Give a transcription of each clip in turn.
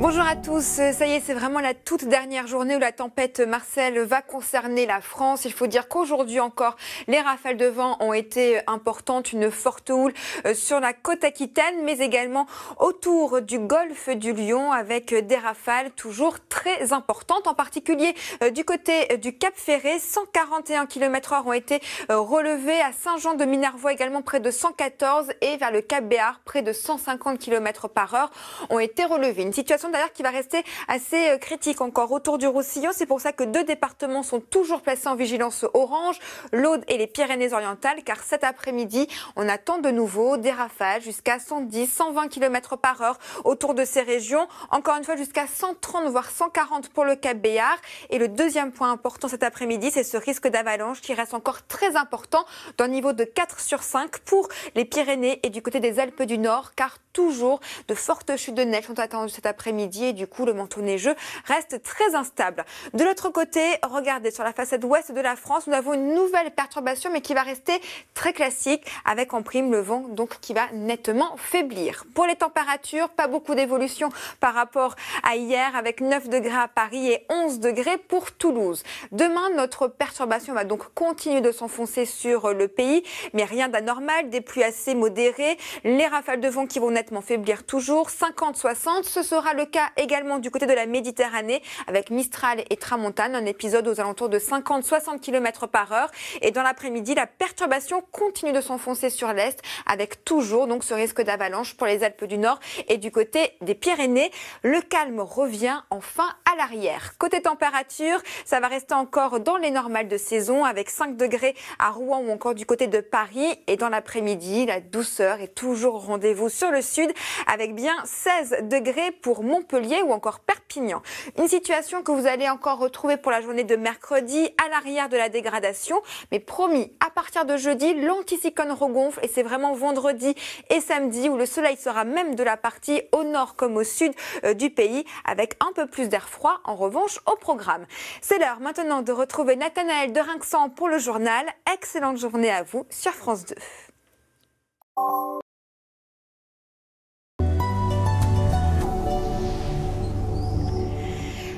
Bonjour à tous, ça y est, c'est vraiment la toute dernière journée où la tempête Marcel va concerner la France. Il faut dire qu'aujourd'hui encore, les rafales de vent ont été importantes, une forte houle sur la côte aquitaine, mais également autour du golfe du Lion avec des rafales toujours très importantes, en particulier du côté du Cap Ferré. 141 km/h ont été relevés à Saint-Jean-de-Minervois, également près de 114, et vers le Cap Béar, près de 150 km/h ont été relevés. Une situation d'ailleurs qui va rester assez critique encore autour du Roussillon. C'est pour ça que 2 départements sont toujours placés en vigilance orange, l'Aude et les Pyrénées-Orientales, car cet après-midi, on attend de nouveau des rafales jusqu'à 110, 120 km/h autour de ces régions. Encore une fois, jusqu'à 130 voire 140 pour le Cap Béar. Et le deuxième point important cet après-midi, c'est ce risque d'avalanche qui reste encore très important, d'un niveau de 4 sur 5 pour les Pyrénées et du côté des Alpes du Nord, car toujours de fortes chutes de neige sont attendues cet après-midi et du coup le manteau neigeux reste très instable. De l'autre côté, regardez sur la façade ouest de la France, nous avons une nouvelle perturbation mais qui va rester très classique avec en prime le vent donc qui va nettement faiblir. Pour les températures, pas beaucoup d'évolution par rapport à hier avec 9 degrés à Paris et 11 degrés pour Toulouse. Demain, notre perturbation va donc continuer de s'enfoncer sur le pays, mais rien d'anormal, des pluies assez modérées, les rafales de vent qui vont nettement faiblir toujours, 50-60, ce sera le cas également du côté de la Méditerranée avec Mistral et Tramontane, un épisode aux alentours de 50-60 km/h. Et dans l'après-midi, la perturbation continue de s'enfoncer sur l'est avec toujours donc ce risque d'avalanche pour les Alpes du Nord et du côté des Pyrénées. Le calme revient enfin à l'arrière. Côté température, ça va rester encore dans les normales de saison avec 5 degrés à Rouen ou encore du côté de Paris. Et dans l'après-midi, la douceur est toujours au rendez-vous sur le sud avec bien 16 degrés pour Montpellier ou encore Perpignan. Une situation que vous allez encore retrouver pour la journée de mercredi à l'arrière de la dégradation. Mais promis, à partir de jeudi, l'anticyclone regonfle et c'est vraiment vendredi et samedi où le soleil sera même de la partie au nord comme au sud du pays avec un peu plus d'air froid en revanche au programme. C'est l'heure maintenant de retrouver Nathanaël de Rinxan pour le journal. Excellente journée à vous sur France 2.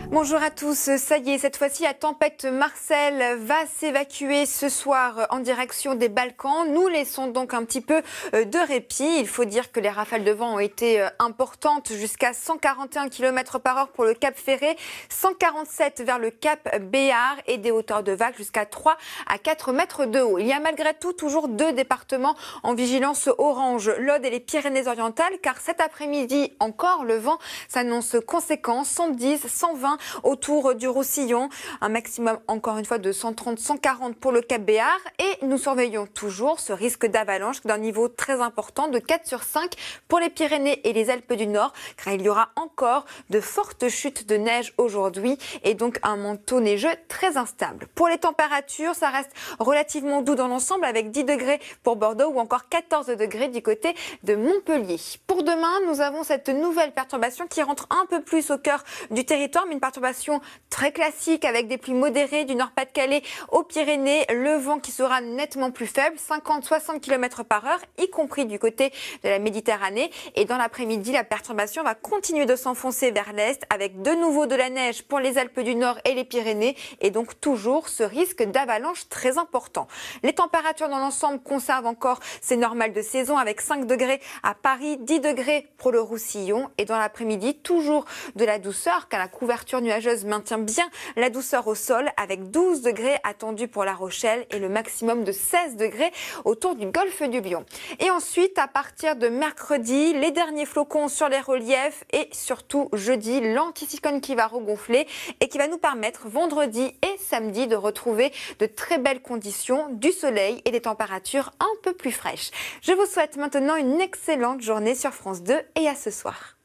Bonjour à tous, ça y est, cette fois-ci la tempête Marcel va s'évacuer ce soir en direction des Balkans. Nous laissons donc un petit peu de répit. Il faut dire que les rafales de vent ont été importantes, jusqu'à 141 km/h pour le Cap Ferré, 147 vers le Cap Béar et des hauteurs de vagues jusqu'à 3 à 4 mètres de haut. Il y a malgré tout toujours 2 départements en vigilance orange, l'Aude et les Pyrénées-Orientales, car cet après-midi encore le vent s'annonce conséquent, 110, 120 autour du Roussillon, un maximum encore une fois de 130-140 pour le Cap Béar et nous surveillons toujours ce risque d'avalanche d'un niveau très important de 4 sur 5 pour les Pyrénées et les Alpes du Nord, car il y aura encore de fortes chutes de neige aujourd'hui et donc un manteau neigeux très instable. Pour les températures, ça reste relativement doux dans l'ensemble avec 10 degrés pour Bordeaux ou encore 14 degrés du côté de Montpellier. Pour demain, nous avons cette nouvelle perturbation qui rentre un peu plus au cœur du territoire, mais une perturbation très classique avec des pluies modérées du Nord-Pas-de-Calais aux Pyrénées, le vent qui sera nettement plus faible, 50-60 km/h, y compris du côté de la Méditerranée. Et dans l'après-midi, la perturbation va continuer de s'enfoncer vers l'est avec de nouveau de la neige pour les Alpes du Nord et les Pyrénées et donc toujours ce risque d'avalanche très important. Les températures dans l'ensemble conservent encore ces normales de saison avec 5 degrés à Paris, 10 degrés pour le Roussillon et dans l'après-midi, toujours de la douceur car la couverture nuageuse maintient bien la douceur au sol avec 12 degrés attendus pour La Rochelle et le maximum de 16 degrés autour du golfe du Lion. Et ensuite, à partir de mercredi, les derniers flocons sur les reliefs et surtout jeudi, l'anticyclone qui va regonfler et qui va nous permettre vendredi et samedi de retrouver de très belles conditions, du soleil et des températures un peu plus fraîches. Je vous souhaite maintenant une excellente journée sur France 2 et à ce soir.